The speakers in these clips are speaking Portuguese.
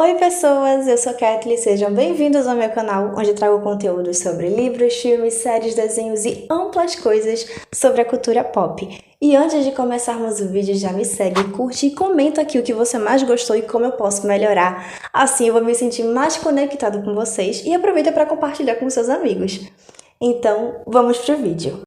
Oi pessoas, eu sou Kathleen, sejam bem-vindos ao meu canal, onde trago conteúdos sobre livros, filmes, séries, desenhos e amplas coisas sobre a cultura pop. E antes de começarmos o vídeo, já me segue, curte e comenta aqui o que você mais gostou e como eu posso melhorar. Assim eu vou me sentir mais conectado com vocês e aproveita para compartilhar com seus amigos. Então, vamos pro vídeo.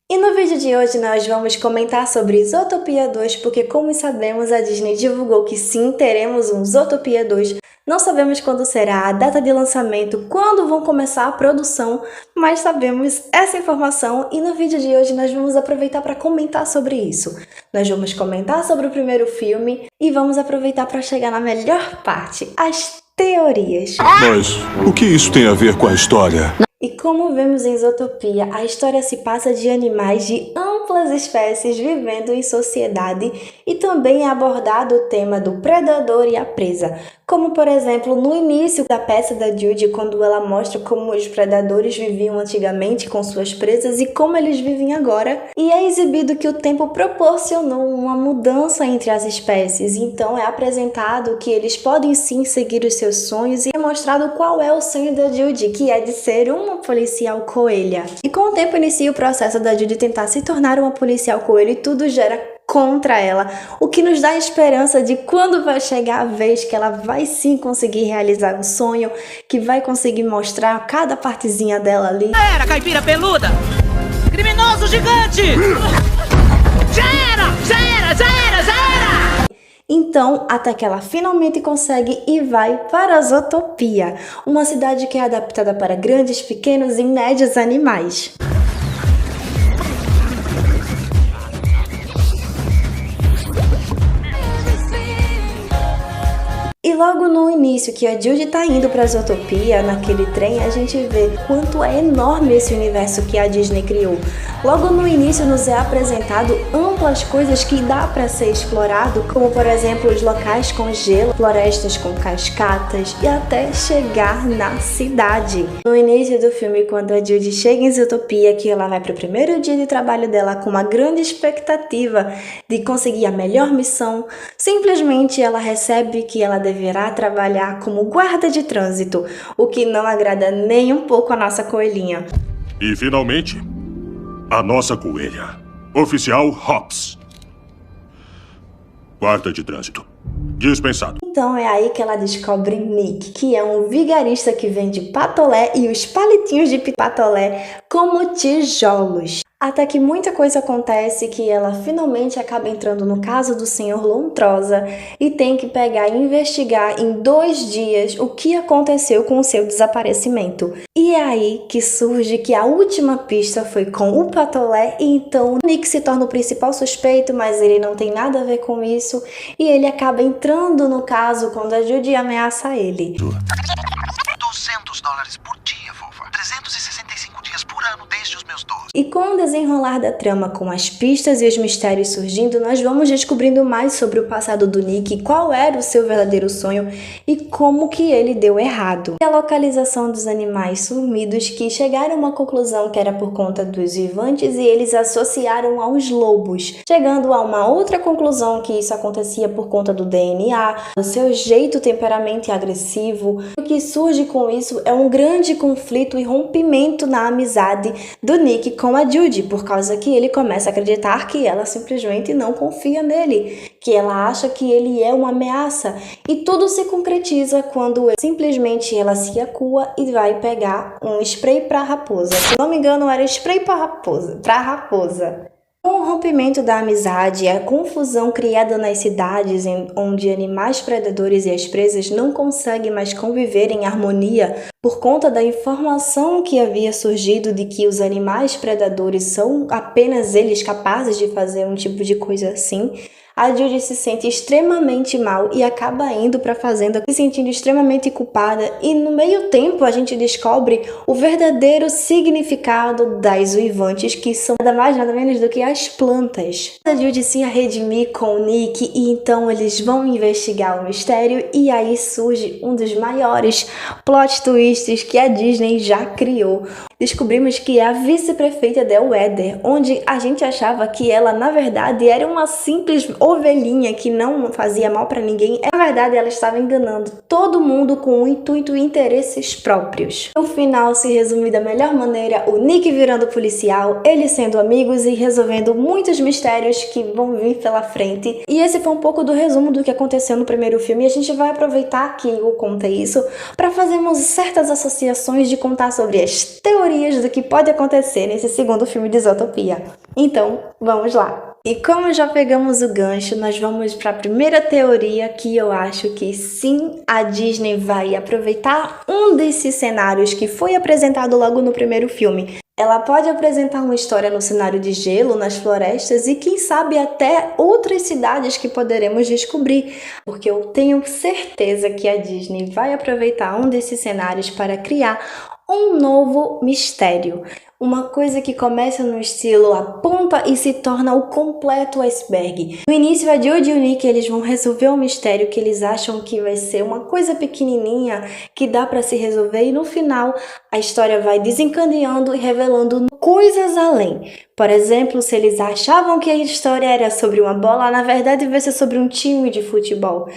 E no vídeo de hoje nós vamos comentar sobre Zootopia 2, porque como sabemos a Disney divulgou que sim, teremos um Zootopia 2. Não sabemos quando será a data de lançamento, quando vão começar a produção, mas sabemos essa informação e no vídeo de hoje nós vamos aproveitar para comentar sobre isso. Nós vamos comentar sobre o primeiro filme e vamos aproveitar para chegar na melhor parte, as teorias. Mas o que isso tem a ver com a história? E como vemos em Zootopia, a história se passa de animais de amplas espécies vivendo em sociedade e também é abordado o tema do predador e a presa, como por exemplo no início da peça da Judy, quando ela mostra como os predadores viviam antigamente com suas presas e como eles vivem agora, e é exibido que o tempo proporcionou uma mudança entre as espécies, então é apresentado que eles podem sim seguir os seus sonhos e é mostrado qual é o sonho da Judy, que é de ser uma policial coelha. E com o tempo inicia o processo da Judy tentar se tornar uma policial coelho e tudo gera contra ela, o que nos dá esperança de quando vai chegar a vez que ela vai sim conseguir realizar o sonho, que vai conseguir mostrar cada partezinha dela ali. Já era, caipira peluda! Criminoso gigante! Já era! Então, até que ela finalmente consegue e vai para a Zootopia, uma cidade que é adaptada para grandes, pequenos e médios animais. E logo no início que a Judy tá indo pra Zootopia, naquele trem, a gente vê quanto é enorme esse universo que a Disney criou. Logo no início nos é apresentado amplas coisas que dá para ser explorado, como por exemplo os locais com gelo, florestas com cascatas e até chegar na cidade. No início do filme, quando a Judy chega em Zootopia, que ela vai pro primeiro dia de trabalho dela com uma grande expectativa de conseguir a melhor missão, simplesmente ela recebe que ela deverá trabalhar como guarda de trânsito, o que não agrada nem um pouco a nossa coelhinha. E finalmente, a nossa coelha, Oficial Hops. Guarda de trânsito. Dispensado. Então é aí que ela descobre Nick, que é um vigarista que vende patolé e os palitinhos de patolé como tijolos. Até que muita coisa acontece que ela finalmente acaba entrando no caso do Sr. Lontrosa e tem que pegar e investigar em 2 dias o que aconteceu com o seu desaparecimento. E é aí que surge que a última pista foi com o patolé e então Nick se torna o principal suspeito, mas ele não tem nada a ver com isso e ele acaba entrando no caso quando a Judy ameaça ele. $200 por dia, fofa. 365 dias por ano desde os meus 12. E com o desenrolar da trama, com as pistas e os mistérios surgindo, nós vamos descobrindo mais sobre o passado do Nick, qual era o seu verdadeiro sonho e como que ele deu errado. E a localização dos animais sumidos, que chegaram a uma conclusão que era por conta dos vivantes e eles associaram aos lobos, chegando a uma outra conclusão que isso acontecia por conta do DNA, do seu jeito, temperamento agressivo. O que surge com isso é um grande conflito e rompimento na amizade do Nick com a Judy, por causa que ele começa a acreditar que ela simplesmente não confia nele, que ela acha que ele é uma ameaça. E tudo se concretiza quando simplesmente ela se acua e vai pegar um spray para raposa. Se não me engano, era spray para raposa. Com o rompimento da amizade e a confusão criada nas cidades onde animais predadores e as presas não conseguem mais conviver em harmonia por conta da informação que havia surgido de que os animais predadores são apenas eles capazes de fazer um tipo de coisa assim, a Judy se sente extremamente mal e acaba indo para a fazenda se sentindo extremamente culpada e no meio tempo a gente descobre o verdadeiro significado das uivantes, que são nada mais nada menos do que as plantas. A Judy se redimir com o Nick e então eles vão investigar o mistério e aí surge um dos maiores plot twists que a Disney já criou. descobrimos que é a vice-prefeita Del Weather, onde a gente achava que ela, na verdade, era uma simples ovelhinha que não fazia mal pra ninguém. Na verdade, ela estava enganando todo mundo com o intuito e interesses próprios. No final, se resume da melhor maneira, o Nick virando policial, eles sendo amigos e resolvendo muitos mistérios que vão vir pela frente. E esse foi um pouco do resumo do que aconteceu no primeiro filme, e a gente vai aproveitar que eu contei isso para fazermos certas associações de contar sobre as teorias do que pode acontecer nesse segundo filme de Zootopia. Então, vamos lá! E como já pegamos o gancho, nós vamos para a primeira teoria, que eu acho que sim, a Disney vai aproveitar um desses cenários que foi apresentado logo no primeiro filme. Ela pode apresentar uma história no cenário de gelo, nas florestas e quem sabe até outras cidades que poderemos descobrir, porque eu tenho certeza que a Disney vai aproveitar um desses cenários para criar um novo mistério. Uma coisa que começa no estilo aponta e se torna o completo iceberg. No início, a Judy e o Nick eles vão resolver um mistério que eles acham que vai ser uma coisa pequenininha que dá para se resolver, e no final a história vai desencadeando e revelando coisas além. Por exemplo, se eles achavam que a história era sobre uma bola, na verdade vai ser sobre um time de futebol.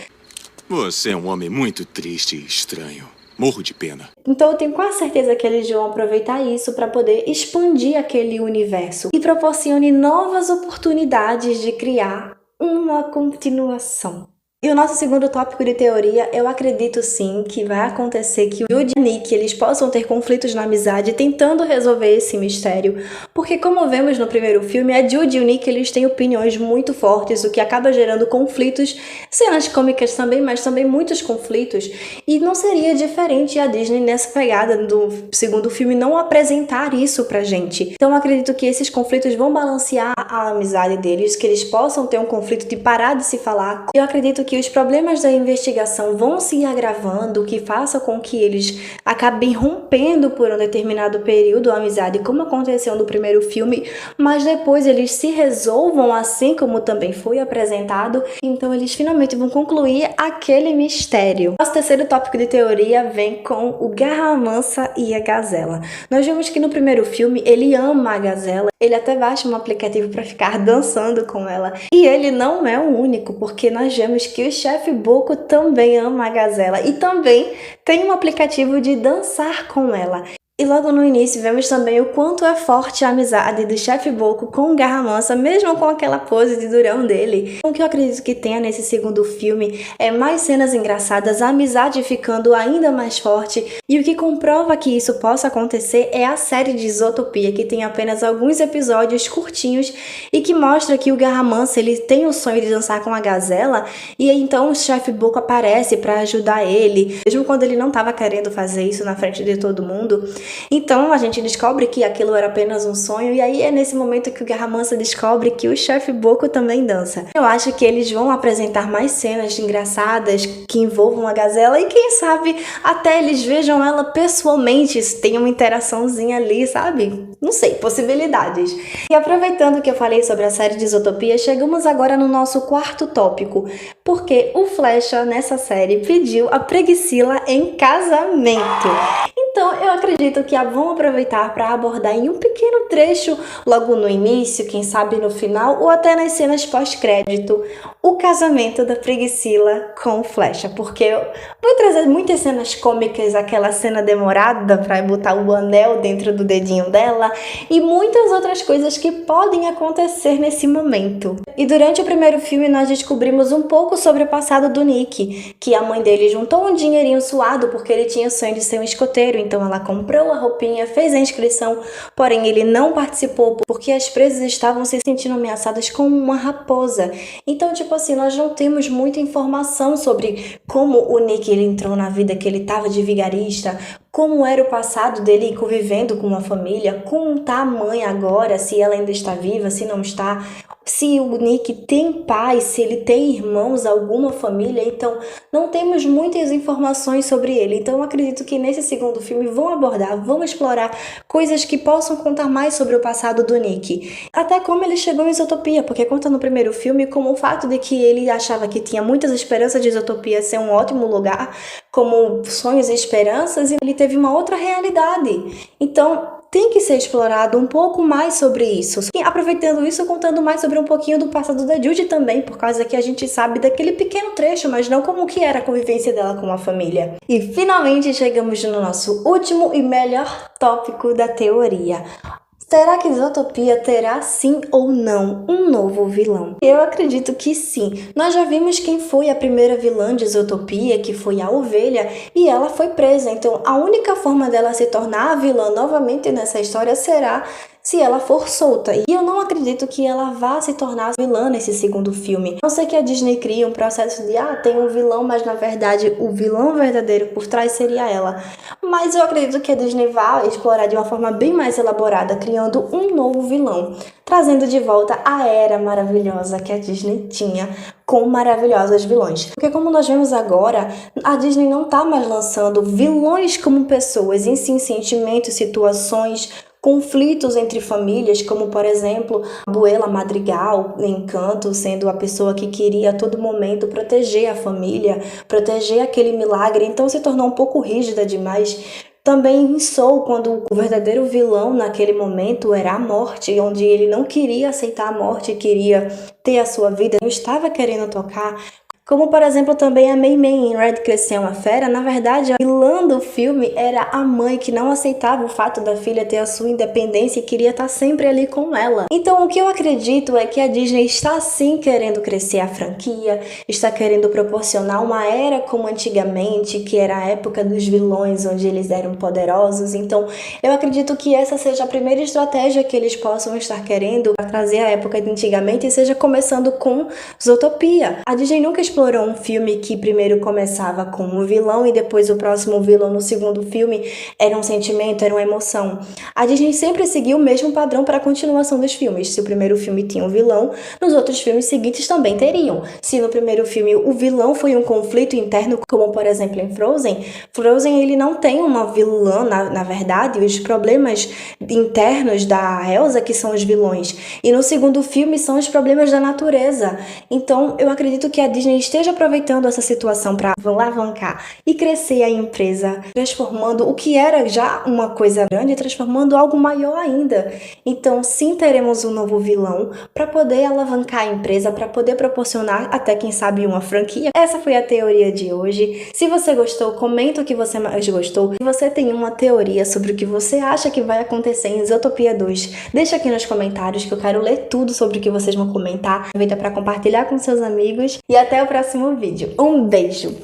Você é um homem muito triste e estranho. Morro de pena. Então eu tenho quase certeza que eles vão aproveitar isso para poder expandir aquele universo e proporcione novas oportunidades de criar uma continuação. E o nosso segundo tópico de teoria, eu acredito sim que vai acontecer que o Judy e o Nick eles possam ter conflitos na amizade tentando resolver esse mistério, porque como vemos no primeiro filme, a Judy e o Nick eles têm opiniões muito fortes, o que acaba gerando conflitos, cenas cômicas também, mas também muitos conflitos, e não seria diferente a Disney nessa pegada do segundo filme não apresentar isso pra gente. Então eu acredito que esses conflitos vão balancear a amizade deles, que eles possam ter um conflito de parar de se falar. Eu acredito que os problemas da investigação vão se agravando, o que faça com que eles acabem rompendo por um determinado período a amizade, como aconteceu no primeiro filme, mas depois eles se resolvam assim como também foi apresentado, então eles finalmente vão concluir aquele mistério. Nosso terceiro tópico de teoria vem com o Garra Mansa e a Gazela. Nós vemos que no primeiro filme ele ama a Gazela, ele até baixa um aplicativo para ficar dançando com ela, e ele não é o único, porque nós vemos que o chefe Boco também ama a Gazela e também tem um aplicativo de dançar com ela. E logo no início vemos também o quanto é forte a amizade do chefe Boco com o Garra Mansa, mesmo com aquela pose de durão dele. O que eu acredito que tenha nesse segundo filme é mais cenas engraçadas, a amizade ficando ainda mais forte, e o que comprova que isso possa acontecer é a série de Zootopia, que tem apenas alguns episódios curtinhos e que mostra que o Garra Mansa ele tem o sonho de dançar com a Gazela, e então o chefe Boco aparece para ajudar ele, mesmo quando ele não estava querendo fazer isso na frente de todo mundo. Então a gente descobre que aquilo era apenas um sonho, e aí é nesse momento que o Garra Mansa descobre que o chefe Boco também dança. Eu acho que eles vão apresentar mais cenas engraçadas que envolvam a Gazela, e quem sabe até eles vejam ela pessoalmente, tem uma interaçãozinha ali, sabe? Não sei, possibilidades. E aproveitando que eu falei sobre a série de Zootopia, chegamos agora no nosso quarto tópico, porque o Flecha nessa série pediu a Preguiçila em casamento. Então eu acredito que vão aproveitar para abordar em um pequeno trecho, logo no início, quem sabe no final, ou até nas cenas pós-crédito, o casamento da Preguiçila com o Flecha, porque eu vou trazer muitas cenas cômicas, aquela cena demorada para botar o anel dentro do dedinho dela, e muitas outras coisas que podem acontecer nesse momento. E durante o primeiro filme nós descobrimos um pouco sobre o passado do Nick, que a mãe dele juntou um dinheirinho suado porque ele tinha o sonho de ser um escoteiro, então ela comprou a roupinha, fez a inscrição, porém ele não participou porque as presas estavam se sentindo ameaçadas com uma raposa. Então, tipo assim, nós não temos muita informação sobre como o Nick ele entrou na vida, que ele estava de vigarista, como era o passado dele convivendo com uma família, como tá a mãe agora, se ela ainda está viva, se não está, se o Nick tem pai, se ele tem irmãos, alguma família. Então não temos muitas informações sobre ele. Então eu acredito que nesse segundo filme vão abordar, vão explorar coisas que possam contar mais sobre o passado do Nick, até como ele chegou em Zootopia, porque conta no primeiro filme como o fato de que ele achava que tinha muitas esperanças de Zootopia ser um ótimo lugar, como sonhos e esperanças, e ele teve uma outra realidade. Então tem que ser explorado um pouco mais sobre isso. E aproveitando isso, contando mais sobre um pouquinho do passado da Judy também, por causa que a gente sabe daquele pequeno trecho, mas não como que era a convivência dela com a família. E finalmente chegamos no nosso último e melhor tópico da teoria. Será que Zootopia terá sim ou não um novo vilão? Eu acredito que sim. Nós já vimos quem foi a primeira vilã de Zootopia, que foi a ovelha, e ela foi presa. Então a única forma dela se tornar a vilã novamente nessa história será se ela for solta. E eu não acredito que ela vá se tornar vilã nesse segundo filme. A não ser que a Disney crie um processo de tem um vilão, mas na verdade o vilão verdadeiro por trás seria ela. Mas eu acredito que a Disney vai explorar de uma forma bem mais elaborada, criando um novo vilão, trazendo de volta a era maravilhosa que a Disney tinha com maravilhosos vilões. Porque como nós vemos agora, a Disney não tá mais lançando vilões como pessoas, em sim sentimentos, situações, conflitos entre famílias, como por exemplo, a Abuela Madrigal em Encanto, sendo a pessoa que queria a todo momento proteger a família, proteger aquele milagre, então se tornou um pouco rígida demais. Também em Soul, quando o verdadeiro vilão naquele momento era a morte, onde ele não queria aceitar a morte, queria ter a sua vida, não estava querendo tocar. Como, por exemplo, também a Mei Mei em Red Cresceu uma Fera. Na verdade, a vilã do filme era a mãe que não aceitava o fato da filha ter a sua independência e queria estar sempre ali com ela. Então, o que eu acredito é que a Disney está sim querendo crescer a franquia, está querendo proporcionar uma era como antigamente, que era a época dos vilões, onde eles eram poderosos. Então, eu acredito que essa seja a primeira estratégia que eles possam estar querendo para trazer a época de antigamente, e seja começando com Zootopia. A Disney nunca explorou um filme que primeiro começava com um vilão e depois o próximo vilão no segundo filme era um sentimento, era uma emoção. A Disney sempre seguiu o mesmo padrão para a continuação dos filmes. Se o primeiro filme tinha um vilão, nos outros filmes seguintes também teriam. Se no primeiro filme o vilão foi um conflito interno, como por exemplo em Frozen, ele não tem uma vilã, na verdade, os problemas internos da Elsa que são os vilões. E no segundo filme são os problemas da natureza. Então eu acredito que a Disney esteja aproveitando essa situação para alavancar e crescer a empresa, transformando o que era já uma coisa grande, transformando algo maior ainda. Então sim, teremos um novo vilão para poder alavancar a empresa, para poder proporcionar até quem sabe uma franquia. Essa foi a teoria de hoje. Se você gostou, comenta o que você mais gostou. Se você tem uma teoria sobre o que você acha que vai acontecer em Zootopia 2, deixa aqui nos comentários que eu quero ler tudo sobre o que vocês vão comentar. Aproveita para compartilhar com seus amigos e até o próximo vídeo. Um beijo!